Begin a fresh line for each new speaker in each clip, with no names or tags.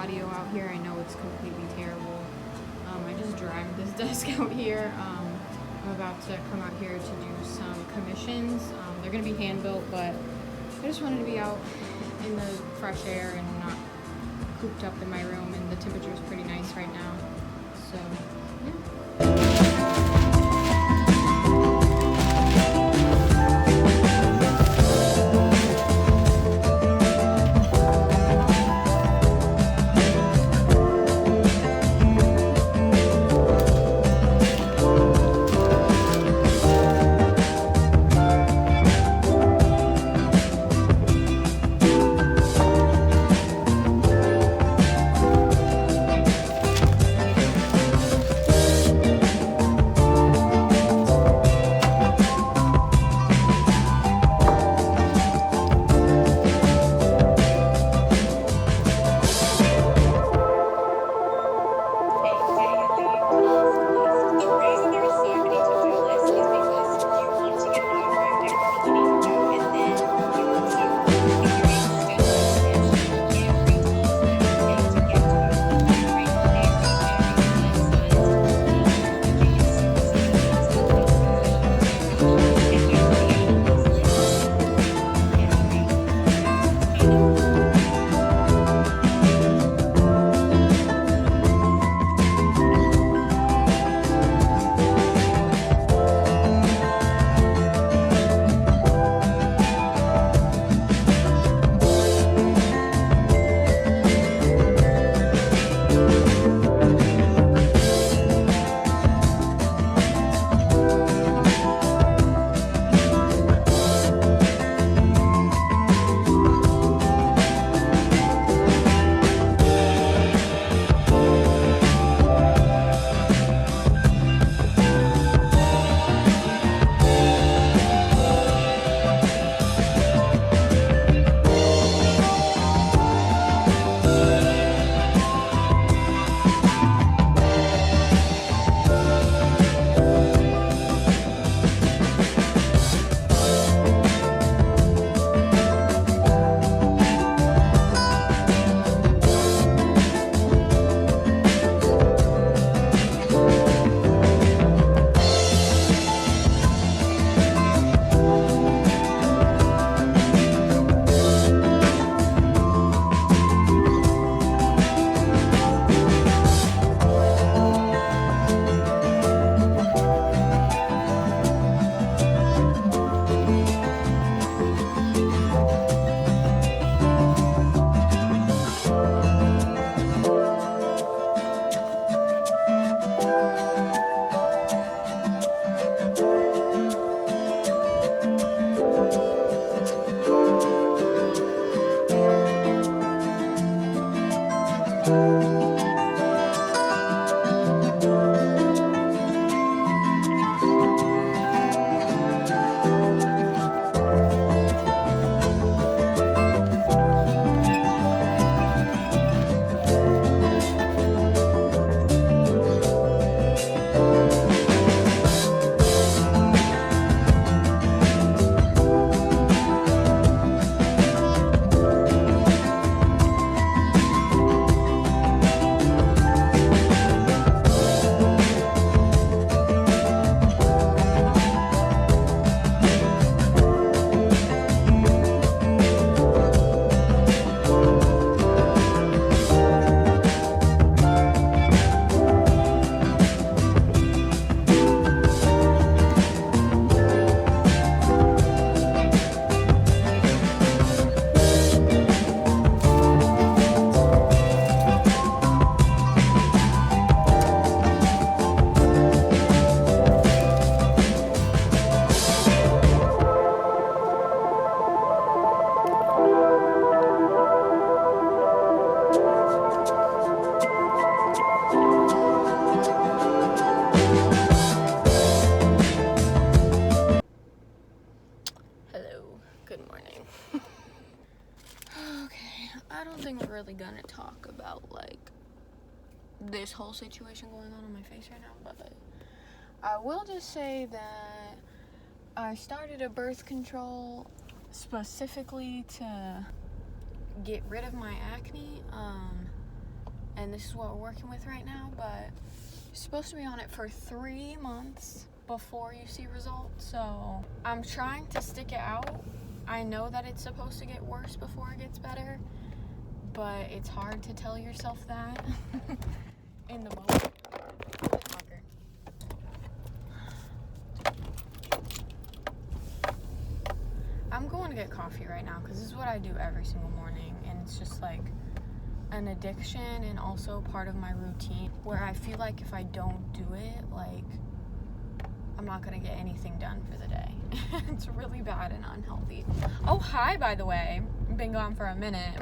audio out here. I know it's completely terrible. I just dragged this desk out here. I'm about to come out here to do some commissions. They're going to be hand-built, but I just wanted to be out in the fresh air and not cooped up in my room, and the temperature is pretty nice right now. So, yeah. I don't think we're really gonna talk about like this whole situation going on my face right now, but I will just say that I started a birth control specifically to get rid of my acne. and this is what we're working with right now, but you're supposed to be on it for 3 months before you see results, so I'm trying to stick it out. I know that it's supposed to get worse before it gets better, but it's hard to tell yourself that in the moment. I'm going to get coffee right now because this is what I do every single morning, and it's just like an addiction and also part of my routine where I feel like if I don't do it, like, I'm not going to get anything done for the day. It's really bad and unhealthy. Oh, hi, by the way. I've been gone for a minute.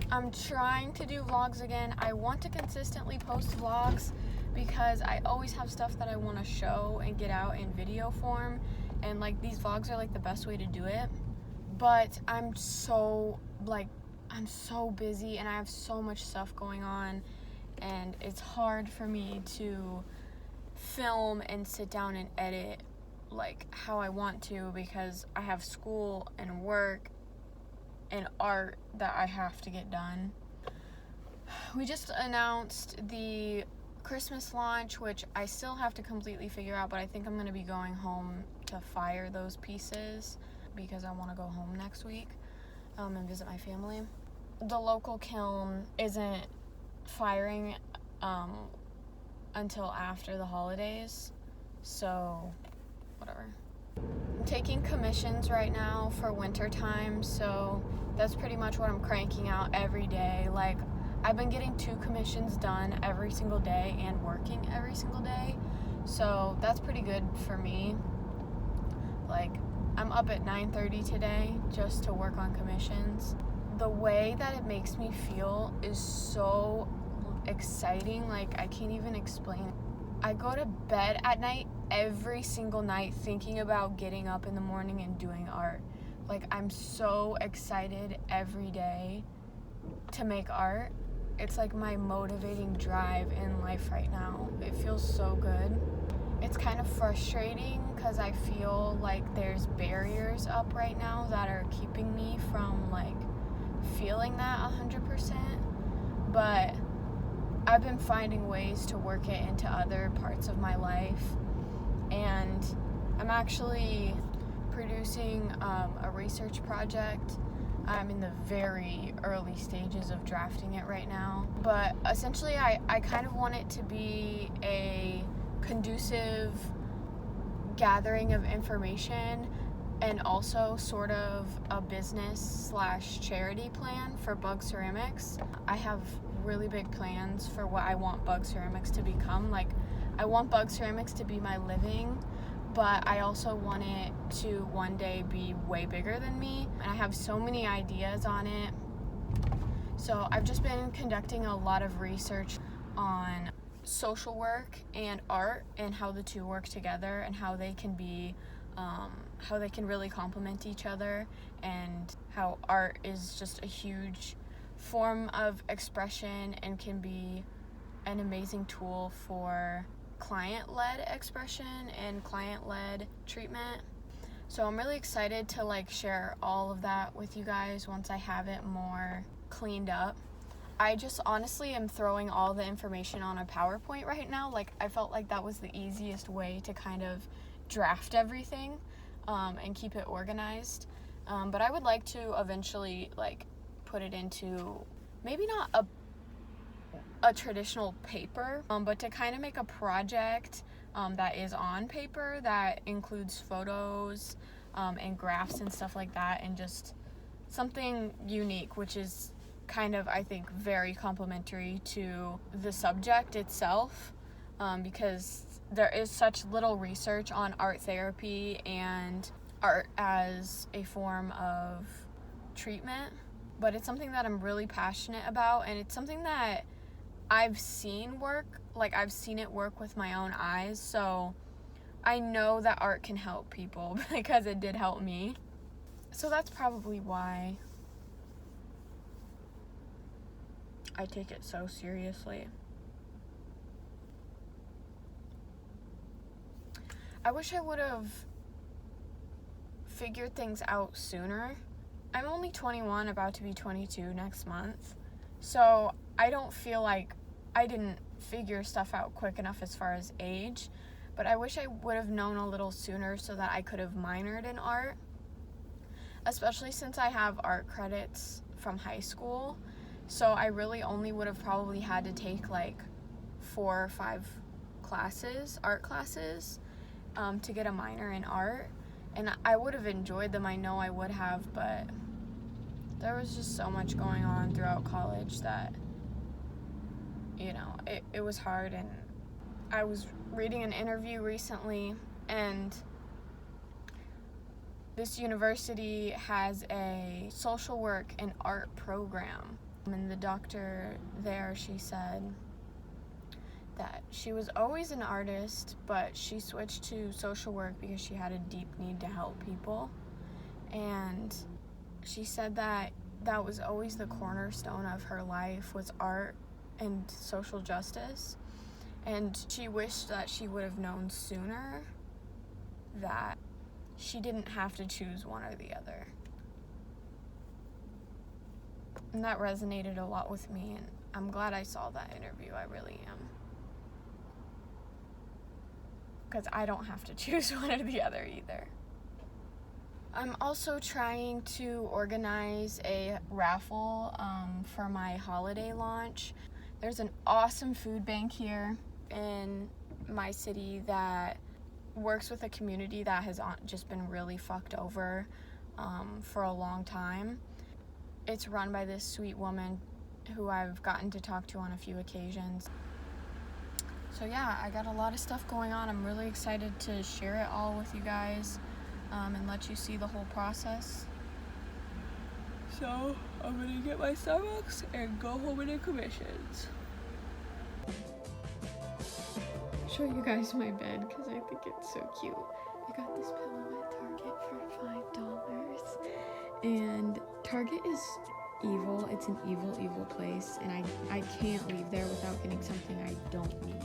I'm trying to do vlogs again. I want to consistently post vlogs because I always have stuff that I want to show and get out in video form, and like these vlogs are like the best way to do it. But I'm so busy and I have so much stuff going on, and it's hard for me to film and sit down and edit like how I want to because I have school and work and art that I have to get done. We just announced the Christmas launch, which I still have to completely figure out, but I think I'm going to be going home to fire those pieces because I want to go home next week and visit my family. The local kiln isn't firing until after the holidays, so whatever. I'm taking commissions right now for winter time, so that's pretty much what I'm cranking out every day. Like, I've been getting 2 commissions done every single day and working every single day, so that's pretty good for me. Like, I'm up at 9:30 today just to work on commissions. The way that it makes me feel is so exciting, like I can't even explain. I go to bed at night every single night thinking about getting up in the morning and doing art. Like, I'm so excited every day to make art. It's like my motivating drive in life right now. It feels so good. It's kind of frustrating because I feel like there's barriers up right now that are keeping me from like feeling that 100%, but I've been finding ways to work it into other parts of my life, and I'm actually producing a research project. I'm in the very early stages of drafting it right now, but essentially I kind of want it to be a conducive gathering of information and also sort of a business/charity plan for Bug Ceramics. I have really big plans for what I want Bug Ceramics to become. Like, I want Bug Ceramics to be my living, but I also want it to one day be way bigger than me, and I have so many ideas on it. So I've just been conducting a lot of research on social work and art and how the two work together and how they can be how they can really complement each other, and how art is just a huge form of expression and can be an amazing tool for client-led expression and client-led treatment. So I'm really excited to like share all of that with you guys once I have it more cleaned up. I just honestly am throwing all the information on a PowerPoint right now. Like, I felt like that was the easiest way to kind of draft everything and keep it organized. But I would like to eventually like put it into maybe not a traditional paper, but to kind of make a project that is on paper that includes photos and graphs and stuff like that, and just something unique, which is kind of, I think, very complementary to the subject itself, because there is such little research on art therapy and art as a form of treatment. But it's something that I'm really passionate about, and it's something that I've seen work. Like, I've seen it work with my own eyes, so I know that art can help people because it did help me. So that's probably why I take it so seriously. I wish I would have figured things out sooner. I'm only 21, about to be 22 next month,
So I don't feel like I didn't figure stuff out quick enough as far as age, but I wish I would have known a little sooner so that I could have minored in art, especially since I have art credits from high school. So I really only would have probably had to take like 4 or 5 classes, art classes, to get a minor in art. And I would have enjoyed them, I know I would have, but there was just so much going on throughout college that, you know, it was hard. And I was reading an interview recently, and this university has a social work and art program. And the doctor there, she said that she was always an artist, but she switched to social work because she had a deep need to help people. And she said that that was always the cornerstone of her life, was art and social justice. And she wished that she would have known sooner that she didn't have to choose one or the other. And that resonated a lot with me, and I'm glad I saw that interview. I really am. Because I don't have to choose one or the other either. I'm also trying to organize a raffle for my holiday launch. There's an awesome food bank here in my city that works with a community that has just been really fucked over for a long time. It's run by this sweet woman who I've gotten to talk to on a few occasions. So yeah, I got a lot of stuff going on. I'm really excited to share it all with you guys and let you see the whole process. So I'm gonna get my Starbucks and go home and do commissions.
Show you guys my bed because I think it's so cute. I got this pillow at Target for $5, and Target is evil. It's an evil place, and I can't leave there without getting something I don't need.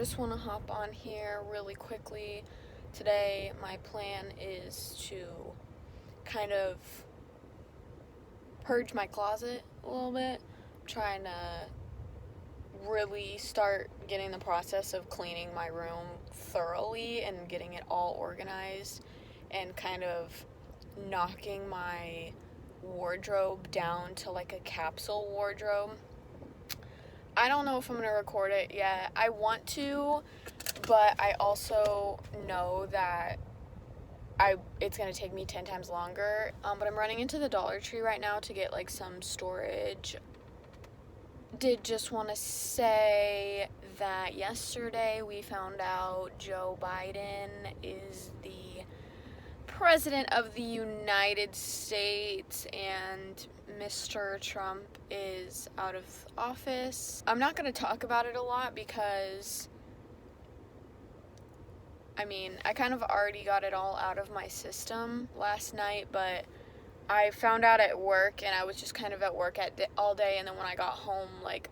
just want to hop on here really quickly. Today, my plan is to kind of purge my closet a little bit. I'm trying to really start getting the process of cleaning my room thoroughly and getting it all organized and kind of knocking my wardrobe down to like a capsule wardrobe. I don't know if I'm going to record it yet. I want to, but I also know that it's going to take me 10 times longer. But I'm running into the Dollar Tree right now to get like some storage. Did just want to say that yesterday we found out Joe Biden is the President of the United States and Mr. Trump is out of office. I'm not going to talk about it a lot because, I mean, I kind of already got it all out of my system last night, but I found out at work, and I was just kind of at work all day, and then when I got home, like,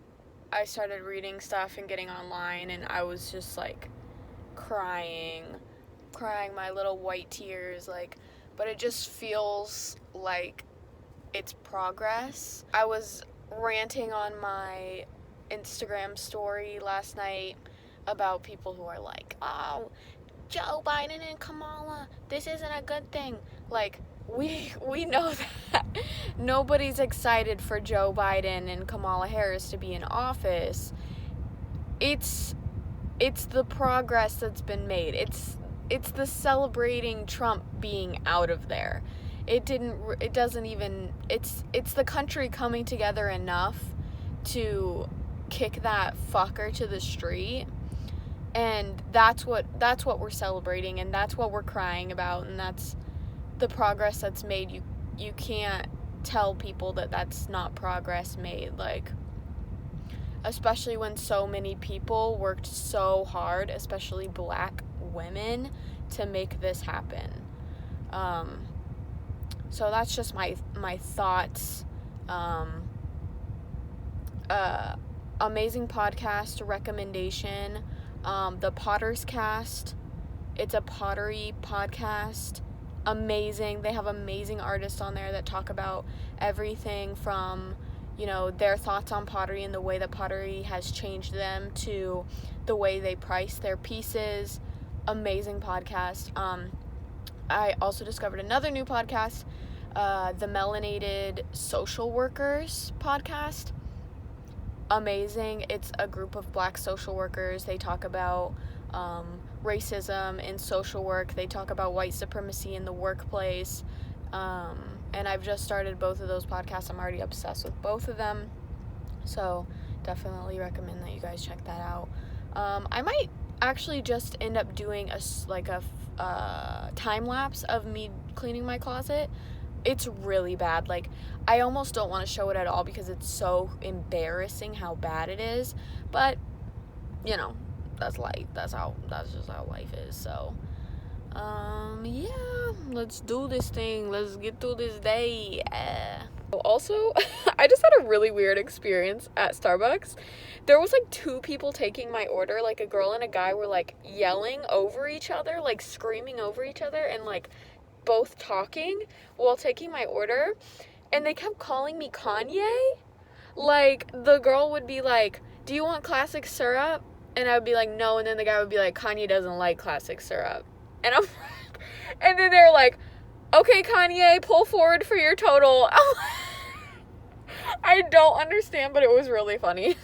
I started reading stuff and getting online, and I was just, like, crying my little white tears, like, but it just feels like it's progress. I was ranting on my Instagram story last night about people who are like, oh, Joe Biden and Kamala, this isn't a good thing. Like, we know that nobody's excited for Joe Biden and Kamala Harris to be in office. It's the progress that's been made. It's the celebrating Trump being out of there. It's the country coming together enough to kick that fucker to the street. And that's what we're celebrating, and that's what we're crying about, and that's the progress that's made. You can't tell people that that's not progress made, like, especially when so many people worked so hard, especially black women, to make this happen. So that's just my thoughts. Amazing podcast recommendation. The Potter's Cast. It's a pottery podcast. Amazing. They have amazing artists on there that talk about everything from, you know, their thoughts on pottery and the way that pottery has changed them to the way they price their pieces. Amazing podcast. I also discovered another new podcast, the Melanated Social Workers podcast. Amazing. It's a group of black social workers. They talk about racism in social work. They talk about white supremacy in the workplace. And I've just started both of those podcasts. I'm already obsessed with both of them. So definitely recommend that you guys check that out. I might actually just end up doing a time lapse of me cleaning my closet. It's really bad. Like, I almost don't want to show it at all because it's so embarrassing how bad it is. But, you know, that's life. That's just how life is. So, yeah, let's do this thing. Let's get through this day. Also, I just had a really weird experience at Starbucks. There was like 2 people taking my order. Like, a girl and a guy were like yelling over each other, like screaming over each other, and like both talking while taking my order. And they kept calling me Kanye. Like, the girl would be like, do you want classic syrup? And I would be like, no. And then the guy would be like, Kanye doesn't like classic syrup. And I'm like, and then they're like, okay, Kanye, pull forward for your total. I don't understand, but it was really funny.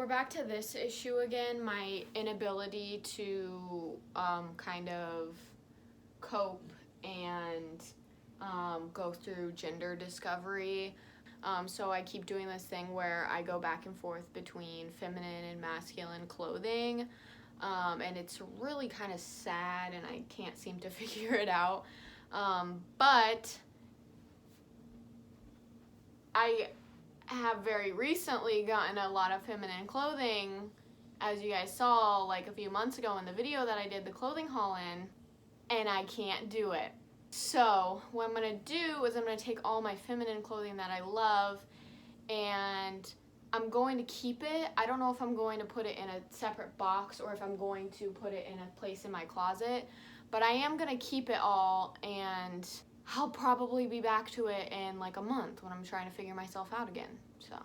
we're back to this issue again, my inability to kind of cope and go through gender discovery. So I keep doing this thing where I go back and forth between feminine and masculine clothing, and it's really kind of sad and I can't seem to figure it out. But I have very recently gotten a lot of feminine clothing, as you guys saw like a few months ago in the video that I did the clothing haul in, and I can't do it. So what I'm gonna do is I'm gonna take all my feminine clothing that I love and I'm going to keep it. I don't know if I'm going to put it in a separate box or if I'm going to put it in a place in my closet, but I am gonna keep it all, and I'll probably be back to it in like a month when I'm trying to figure myself out again, so.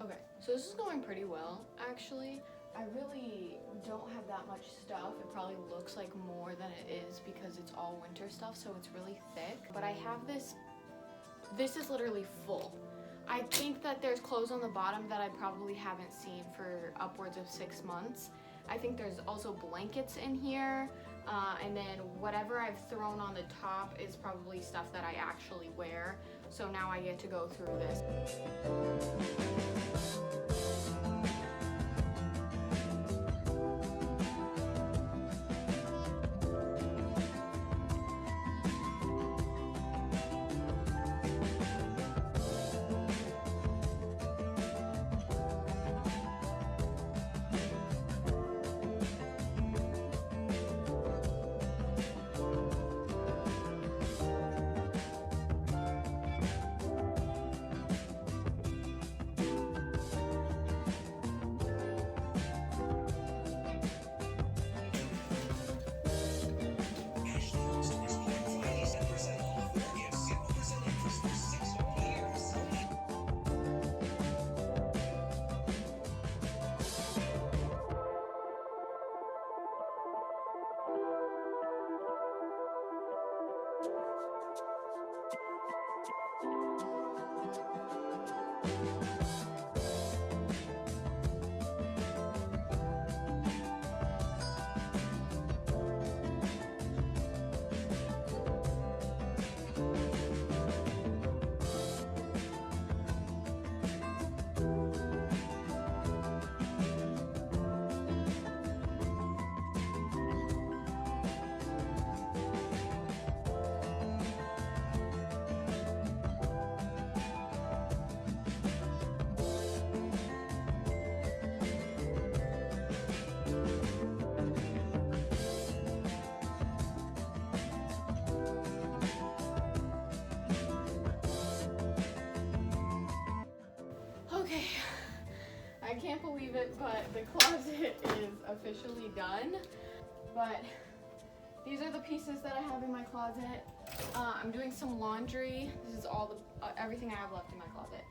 Okay, so this is going pretty well, actually. I really don't have that much stuff. It probably looks like more than it is because it's all winter stuff, so it's really thick. But I have this is literally full. I think that there's clothes on the bottom that I probably haven't seen for upwards of 6 months. I think there's also blankets in here, and then whatever I've thrown on the top is probably stuff that I actually wear. So now I get to go through this. Okay, I can't believe it, but the closet is officially done. But these are the pieces that I have in my closet. I'm doing some laundry. This is all the everything I have left in my closet.